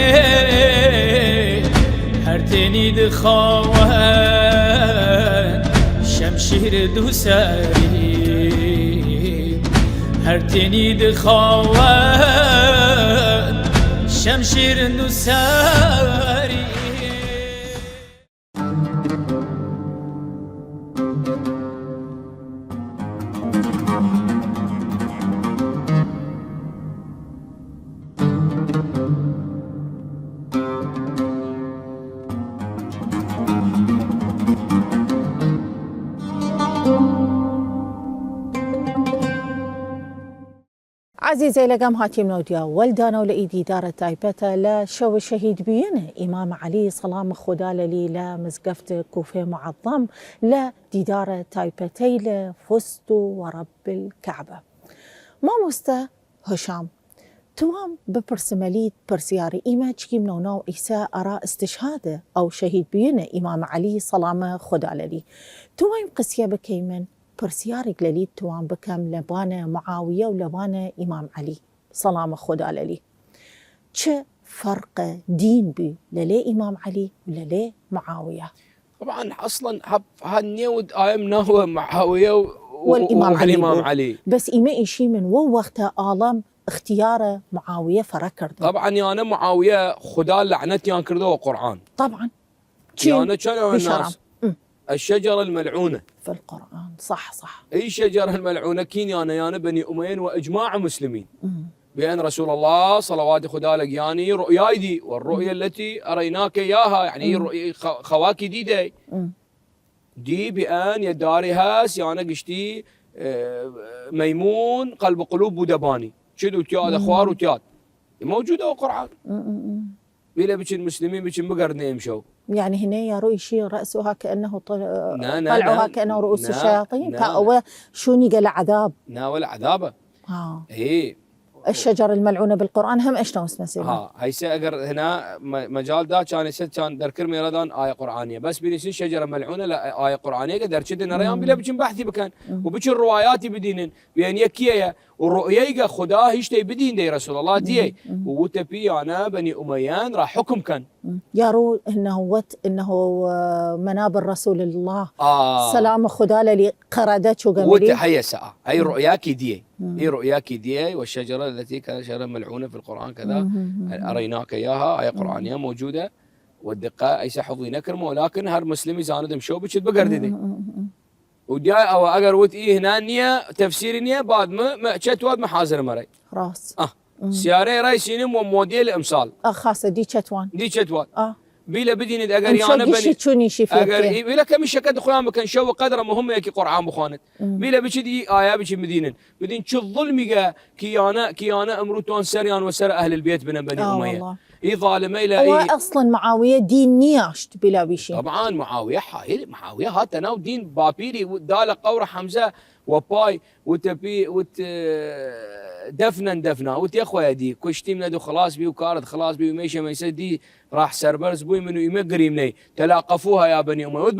هر تنيد خاوان شمشير دوسري هر تنيد خاوان شمشير دوسري عزيزي لقام هاتيم نوديا ولدانا ولإيدي دار تايبتا لا شو الشهيد بينا إمام علي سلام خدا لي لا مزقفت كوفي معظم لا ديدار تايبتي لا فستو ورب الكعبة ما مستا هشام توام ببرسماليت برسياري إيما تشكي منونو إيسا أرى استشهاده أو شهيد بينا إمام علي سلام خدا لي توام قسيا بكيمن برسياري قليل توام بكم لبانا معاوية ولبانا إمام علي سلام خدا لي چه فرق دين بي للي إمام علي وللي معاوية طبعا اصلا هالنيود ايمنا هو معاويه والإمام علي بس إما إشي من وقتها آلام اختيار معاوية فركر طبعا انا معاويه خدا لعنتي ان كردو قرآن طبعا انا كانوا الناس الشجرة الملعونة في القرآن صح اي شجرة الملعونة كين يانا بني أمين وإجماع مسلمين بأن رسول الله صلوات خدا لك يعني رؤياي دي والرؤية التي أريناك إياها يعني رؤية خواكي دي بأن يداري هاس يعني قشتي ميمون قلب قلوب ودباني شدو تياد أخوار وتياد موجودة القرآن بلا بيش المسلمين بيش بقرن يمشوا يعني هنا يا رؤي رأسها كأنه طلعوها كأنه رؤوس الشياطين شو قال عذاب ولا عذابه ايه الشجر الملعونة بالقرآن هم اشنو اسمه سيما هيسا اقر هنا مجال دا كان دركر ميردان آية قرآنية بس بنسين شجرة ملعونة لا آية قرآنية قدر شدن ريان بلا بيشن بحثي بكان وبيشن رواياتي بدينن بيان يكيه ورؤية خدا هيشتي بدين دي رسول الله دي وتبي انا بني أميان راح حكم كان يارو انه منابر رسول الله سلام خدا لي قردت وقال وتحية ساعة هي رؤياك دي هي رؤياك دي والشجرة التي كانت شجرة ملعونة في القرآن كذا أريناك إياها آية قرآنية موجودة والدقة أي حفظي نكرمه ولكن هر مسلمي زاندم شو بتشد بقردي ودياي او اگر وت اي هنا نيه تفسير نيه بعد ما شتواد محاضر مري راس سياره رايسين موديل امثال خاصه دي شتوان دي شتواد اه بيلا بدين اگر انا بني شوني شي اگر بيلا كم شكد قران كان شو قدر مهم يكي قران بخانت بيلا بشدي ايا بشي مدينن بدين شو الظلم كيانا امرتون سريان وسر اهل البيت بني اميه اي ظالمه الى هو اصلا معاويه دين نياشت بلا بشي طبعا معاويه هات انا ودين بابيري دال قور حمزه وباي وتبي دفنا وت يا اخويا دي كشتي من خلاص بي وكارد خلاص بي وميشه ميسدي راح سربرز بوي منو يمقري مني تلاقفوها يا بني اميه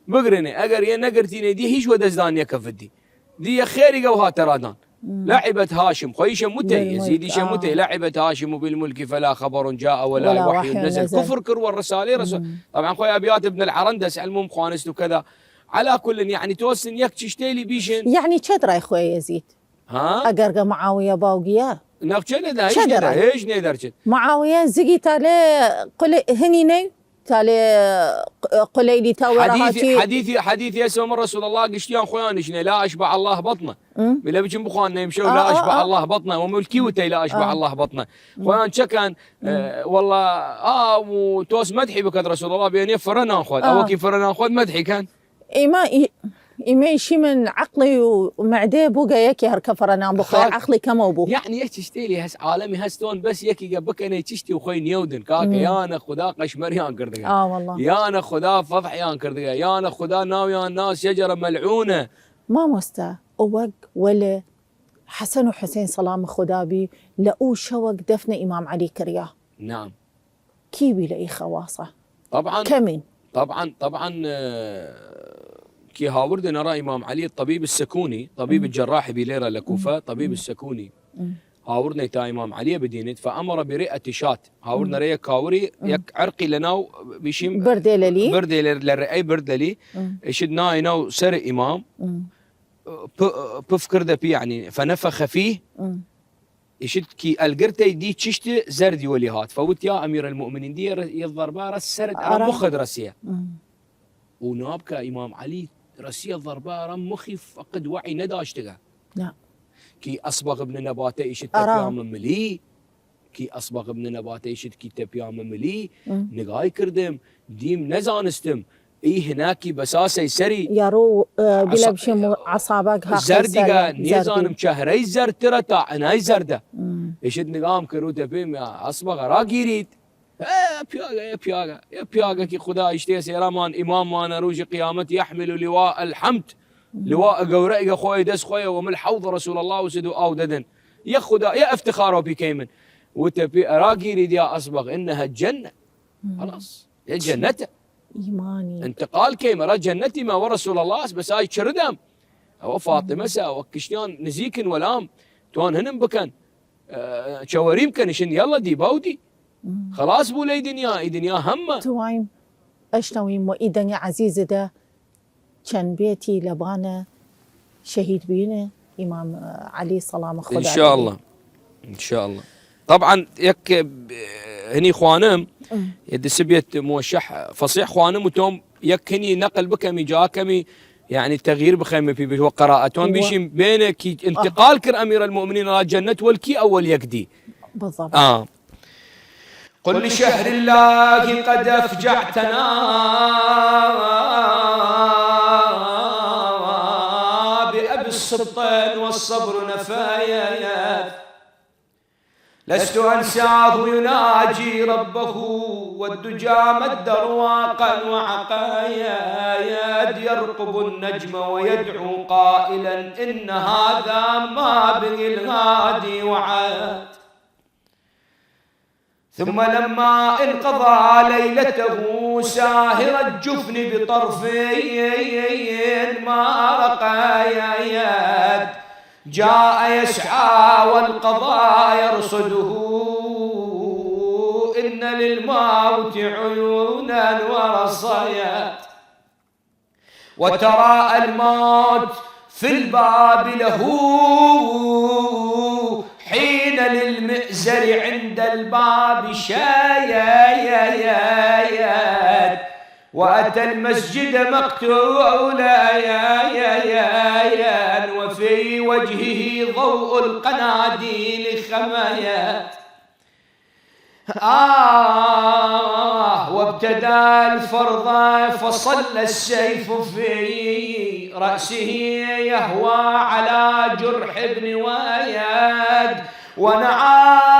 بقرني اگر يا نقرتيني دي هيش ودزدان يا كفدي دي يا خيري قوها ترادان لعبت هاشم خويش متى يزيد شمتي لعبت هاشم بالملك فلا خبر جاء ولا وحي نزل كفر كرو الرساله رسول طبعا خويا ابيات ابن العرندس المهم خوانست وكذا على كل يعني توسن يك تشتيلي بيشن يعني شدرا يا خويا يزيد ها اقرقه معاويه باوقيا نقشنا ده ايش ندرجت معاويه زقي تالي قل هنيني تالي قليلي تاوراتي حديثي اسمه من رسول الله قشتيان خويان شنو لا اشبع الله بطنه بلا بيجن بخواننا يمشوا لا اشبع الله بطنه وملكي وتي لا اشبع الله بطنه خويان شكان والله وتوس مدحي بكد رسول الله بين فرنا ناخذ او كيف فرنا ناخذ مدحي كان إيما شي من عقلي ومعدي بوقا يكي هركفرنا بخوي عقلي كما بو يعني ايش تشتيلي هس عالمي هستون بس يكي قبك انا تشتي وخوي نيودن كاكا يانا خدا قشمريان كردقا والله يانا خدا فضحيان كردقا يانا خدا ناويان ناس شجره ملعونه ما مستا اوق ولا حسن وحسين سلام خدابي لقوا شوق دفن امام علي كرياه نعم كيبي لأي خواصه طبعا كمين طبعا كي هاورد نرى امام علي الطبيب السكوني طبيب الجراح بليره لكوفه طبيب السكوني هاوردنا تا امام علي بدينت فامر برئه شاة هاوردنا ريا كاوري يك عرقي لناو بيشيم بردي للرئي بردلي شدنا يناو سر امام بفكر ده بي يعني فنفخ فيه يشد كي القرتي دي تششت زردي وليهات فوت يا امير المؤمنين دي الضربه رسرت مخد رسيه ونابكا امام علي رسيه الضربه رم مخي فقد وعي نداشتها لا كي اصبغ ابن نباته يشد تبيام ملي كي اصبغ ابن نباته يشد كي تبيام ملي نقاي كردم ديم نزانستم اي هناكي بساسي سري يارو بلا بشي عصابك ها زردقه نيزانم شهري زرتره تا عناي زرده يشد نقام كروته بيم اصبغ راقيريد يا بياغا كي خدا يشتي سيرامان امام وانا روج قيامت يحمل لواء الحمد لواء قورئ خوي دس خوي ومن حوض رسول الله وسدو او ددن يا خدا يا افتخاره بكيمن وتبي راقيريد يا اصبغ انها الجنه خلاص يا جنته ايماني انتقال كيمرا جنتي ما ورسول الله بس هاي شردم او فاطمه سا وكشتيان نزيكن ولام تون هنم بكن شوريم كنشن يلا دي باودي خلاص بو لي دنيا همه توايم اشتويم واي دنيا عزيزه ده كان بيتي لبانا شهيد بينا امام علي سلام خدا ان شاء الله طبعا يك هني خوانم يد سبيت موشح فصيح خوانم وتوم يك هني نقل بكمي جاكمي يعني تغيير بخيمه في وقراءتهم بيشي بينك انتقال كر امير المؤمنين الى الجنه والكي اول يكدي بالضبط قل لشهر الله قد افجعتنا بأبي السلطان والصبر نفايات لست أنساه يناجي ربه والدجى مد رواقا وعقايا يرقب النجم ويدعو قائلا إن هذا ما به الهادي وعاد ثم لما انقضى ليلته ساهر الجفن بطرفين ما رقايا جاء يسعى والقضاء يرصده إن للموت عيونا ورصايات وترى الموت في الباب له حين للمئزر عند الباب شايات وأتى المسجد مقتولا وفي وجهه ضوء القناديل خمايات. وابتدى الفرض فصلى السيف في رأسه يهوى على جرح ابن وياد ونعاه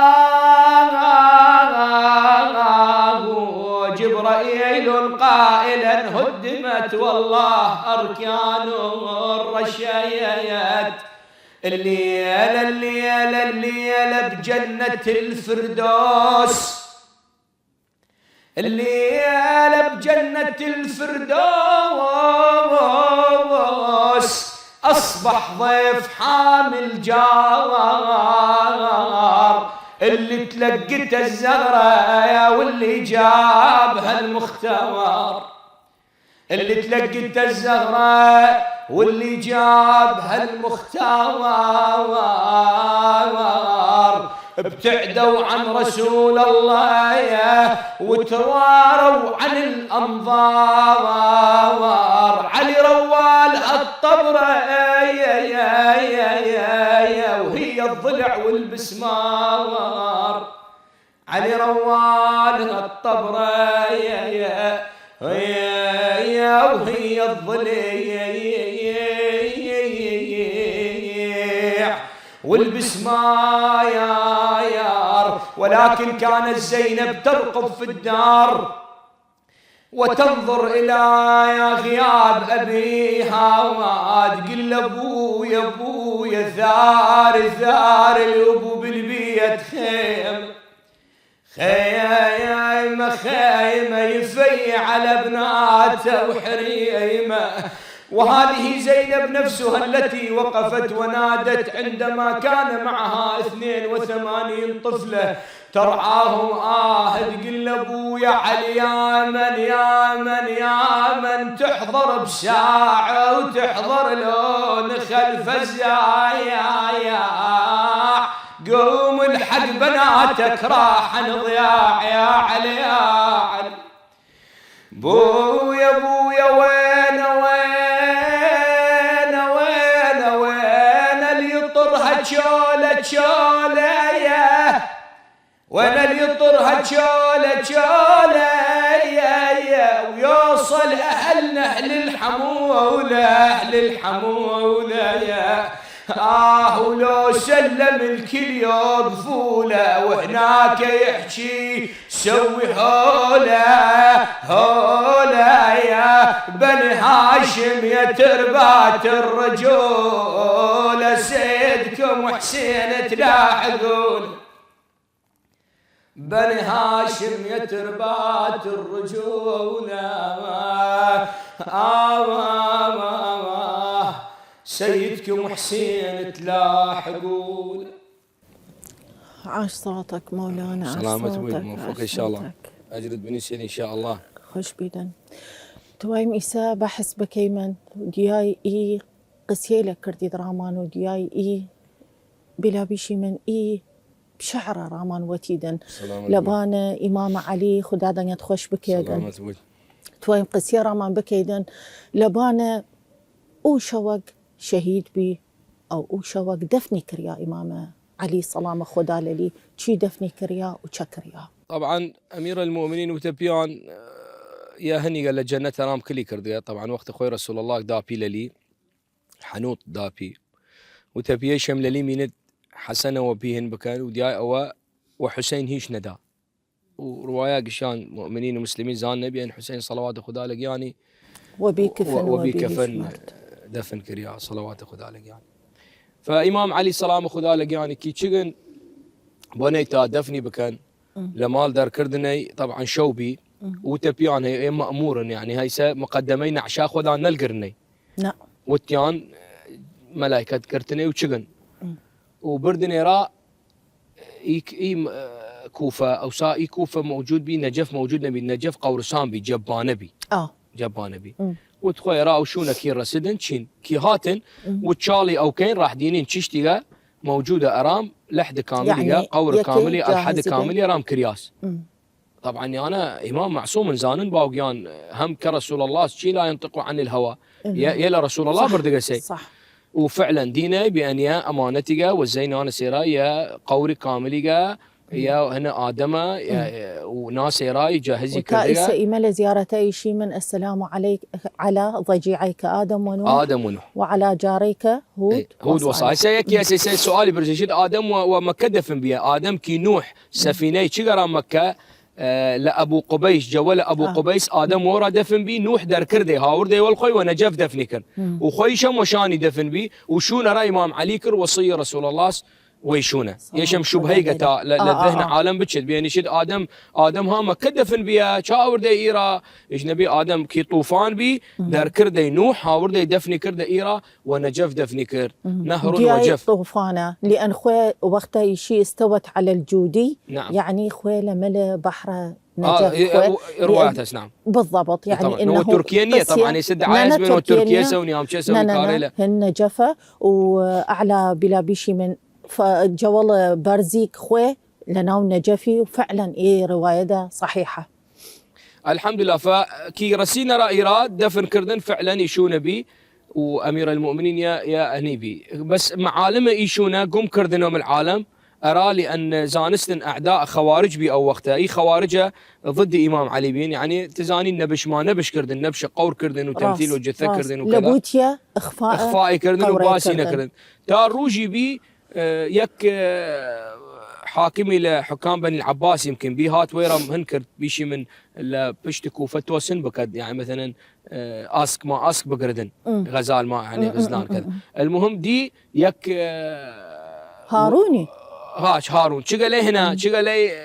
جبرائيل قائلا هدمت والله أركان الرشايات. الليلة بجنة الفردوس، الليلة بجنة الفردوس أصبح ضيف حامل جار، اللي تلقته الزهرة واللي جابها المختار، اللي تلقته الزهرة واللي جابها المختار. ابتعدوا عن رسول الله وتواروا عن الأنظار. علي روال الطبرة وهي الضلع والبسمار. علي روال الطبرة وهي الضليع والبسماير. ولكن كانت زينب ترقب في الدار وتنظر إلى غياب أبيها وتقول أبويا أبويا ثار الأبو بالبيت خيمة يفيع على بناته وحريمه. وهذه زينب نفسها التي وقفت ونادت عندما كان معها 82 طفلة ترعاهم تقول أبويا علي يا من تحضر بساعة وتحضر لون خلف الزايا. قوم الحق بناتك راح نضياع يا علي. بويا وين اللي يطرها تشولة وين اللي يطرها تشولة ويوصل أهلنا للحمولة ولو سلم الكل يوقفوله وهناك يحكي سوي هولا يا بني هاشم يا تربات الرجولة سيدكم حسين تلاحقون. بني هاشم يا تربات الرجولة سيدكم حسين تلاحقون. عاش صوتك مولانا. سلامة ولد موفق إن شاء الله. أجرد بنسين إن شاء الله. خوش بيدن توايم إسا بحس بكيمن دياي قسيلة كردي درامان ودياي بلا بيشي من بشعر رامان وتيدن لبانا إمام علي خدادا يتخوش بكيدن. سلامة ولد توايم قسيلة رامان بكيدن لبانا شوق شهيد بي أو شوق دفني كريا إمام علي سلام خدا لي شي دفني كريا وشكريا. طبعا أمير المؤمنين وتبيان يا هني قال الجنة رام كلي كرديا. طبعا وقت أخوي رسول الله دابي للي حنوط دابي وتبيه شمل لي من حسن وبيهن بكان ودياي أو وحسين هيش ندا ورواية قشان مؤمنين ومسلمين زان نبي أن حسين صلوات خدا لك يعني وبكفن دفن كريا صلوات خدا لك يعني. فإمام علي سلام خدا لك يعني كي تشغن بنيتا دفني بكان لمال دار كردني طبعا شوبي وتبيان هي مأمور يعني هاي مقدمين عشاء خدا نلقرني نعم وتيان ملائكة كرتني وتشغن وبردني را كوفة أو سائي كوفة موجود بي نجف موجود نبي نجف قورسان بي جبانة بي جبانة بي وتخوي راو شونا كي رسدن تشين كي هاتن وتشالي أو كين راح دينين تشتيغا موجودة أرام لحد كامل يعني قور كامل الحد كامل رام كرياس طبعا أنا إمام معصوم زانن باوقيان هم كرسول الله شي لا ينطق عن الهوى يا رسول الله بردقسي صح. وفعلا دينا بأن يا أمانتك وزين أنا سيرا يا قوري كاملك يا هنا آدم وناس سيرا يجهزي كذا وكائس إيميل زيارتي شي من السلام عليك على ضجيعيك آدم ونوح وعلى جاريك هود وصالح سيك يا سؤالي برجشيد آدم ومكة دفن بيها آدم كي نوح سفينة شجرة مكة لأبو قبيس جوال أبو قبيس آدم ورا دفن بي نوح در كردي هاور دي والخوي ونجف دفن كر وخوي شم وشاني دفن بي وشون رأي إمام علي كر وصي رسول الله ويشونه يشم شبهي قتا للذهن عالم بتشد بيني شد آدم ها مكة دفن بيها شاور دي إيرا إيش نبي آدم كي طوفان بي در كردي نوح هاور دي دفن كرد إيرا ونجف دفن كر نهر وجف طوفانه لأن خوي وقتها شيء استوت على الجودي. نعم. يعني خوي لمل بحر نجف روايات نعم بالضبط يعني طبعاً. انه تركيا طبعا يسد عايز من تركيا سوني ام تشي سوني كاريلا هن جفا واعلى بلا بيشي من فجوال بارزيك خوي لناو نجفي وفعلا رواية صحيحة الحمد لله. فكي رسينا رائرات دفن كردن فعلا يشون بي وامير المؤمنين يا انيبي بس معالم يشونا قم كردنهم العالم ارى لان زانستن اعداء خوارج بي او وقتها خوارجه ضد امام علي بين يعني تزاني نبش ما نبش كردن نبش قور كردن وتمثيل وجثه كردن وكذا لبوتيا اخفاء كردن وباسينا كردن تار روجي بي يك حاكمي لحكام بني العباس يمكن بي هات ويرم هنكر بيشي من بشتكو فتوى سن بكد يعني مثلا اسك ما اسك بقردن غزال ما يعني غزلان كذا المهم دي يك هاروني هارون شقلي هنا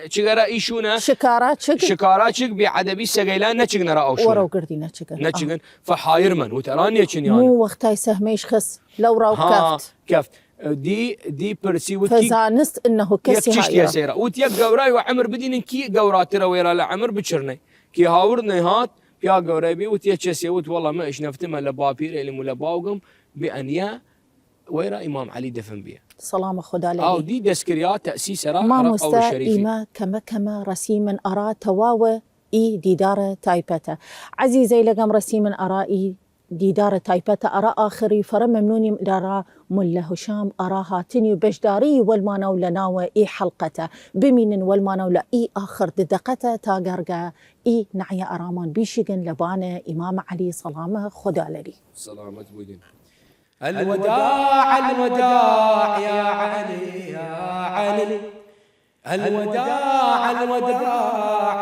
شقرا ايشونا شكارات شق بعدبي سقيلان نشقنا راو شو ورا وقردينا نشقن فحايرمن وتراني شنو يعني مو وقتها سهميش خس لو راو كفت دي برسي فزانست انه كسي يا سيرا وتيق قوراي وعمر بدين كي قورات ترى ويرا لا عمر بتشرني كي هاورني هات يا قوراي بي وتيتشسي والله ما ايش نفتم الا بابير اللي ملا باوقم بانيا ويرا امام علي دفن بيه سلام خدا عليه او دي دسكريات تاسيس راح ما مستقيمه كما رسيما ارى تواوى ديدار تايبتا عزيزي لقم رسيما ارائي ديدار تايبتا أرى آخري فرم ممنوني دارا ملا هشام أرى هاتني بجداري والمانو لناوى حلقته بمين والمانو لا آخر ددقته تاقرقا نعيا أرامان بيشيقن لبانة إمام علي سلامة خدا لي سلامة بودين الوداع يا علي يا علي الوداع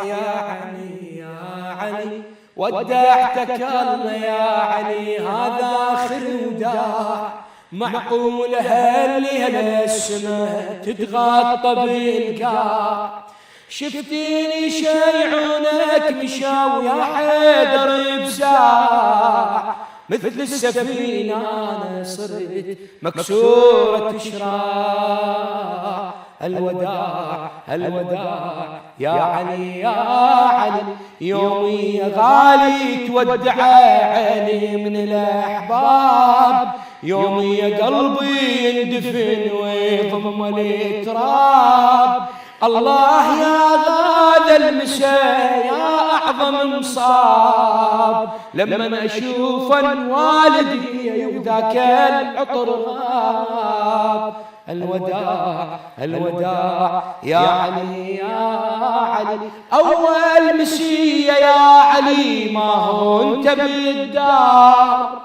يا علي يا علي ودعتك الله يا علي هذا آخر وداع معقول هاللي السماء تتغطى بالقاع شفتيني شيعونك مشاو يا حيدر بساع مثل السفينة أنا صرت مكسورة شراع الوداع يا علي يا علي يومي يا غالي تودع عيني من الأحباب يومي يا قلبي يندفن ويضم التراب الله يا غاد المساء يا أعظم مصاب لما أشوف والدي وذاك العطر غاب الوداع يا علي يا علي أول مسية يا علي ما هو أنت بالدار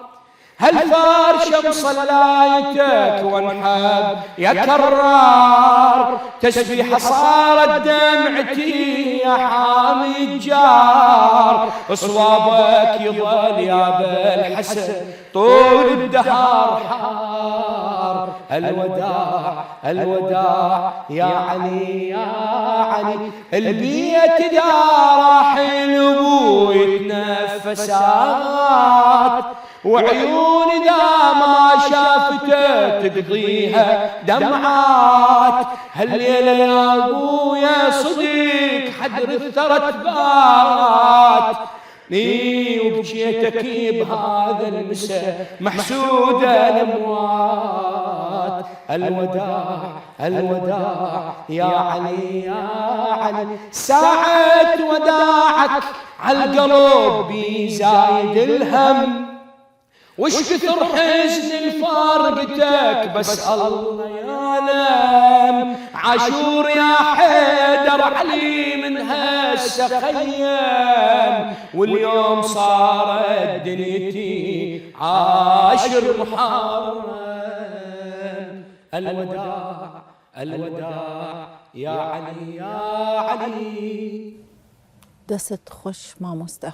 هالفرشة بصلايتك وانحب يا كرار تسبيحة صارت دمعتي يا حامي الجار صوابك يظل يا بالحسن طول الدهر حار الوداع يا علي يا علي البيت دار حلو يتنفسات وعيوني دا ما شافته تقضيها دمعات هالليلة يا ابويا صديق حدر الثرى بات وبجيتك بهذا المساء محسودة الأموات الوداع الوداع يا علي يا علي. ساعة وداعك عالقلب بيزايد الهم، وش كثر حزن الفارقتك بس الله يعلم. عاشور يا حيدر علي من هسه خيم، واليوم صارت دنيتي عاشر محرم. الوداع الوداع يا علي يا علي. دست خوش مامۆستا.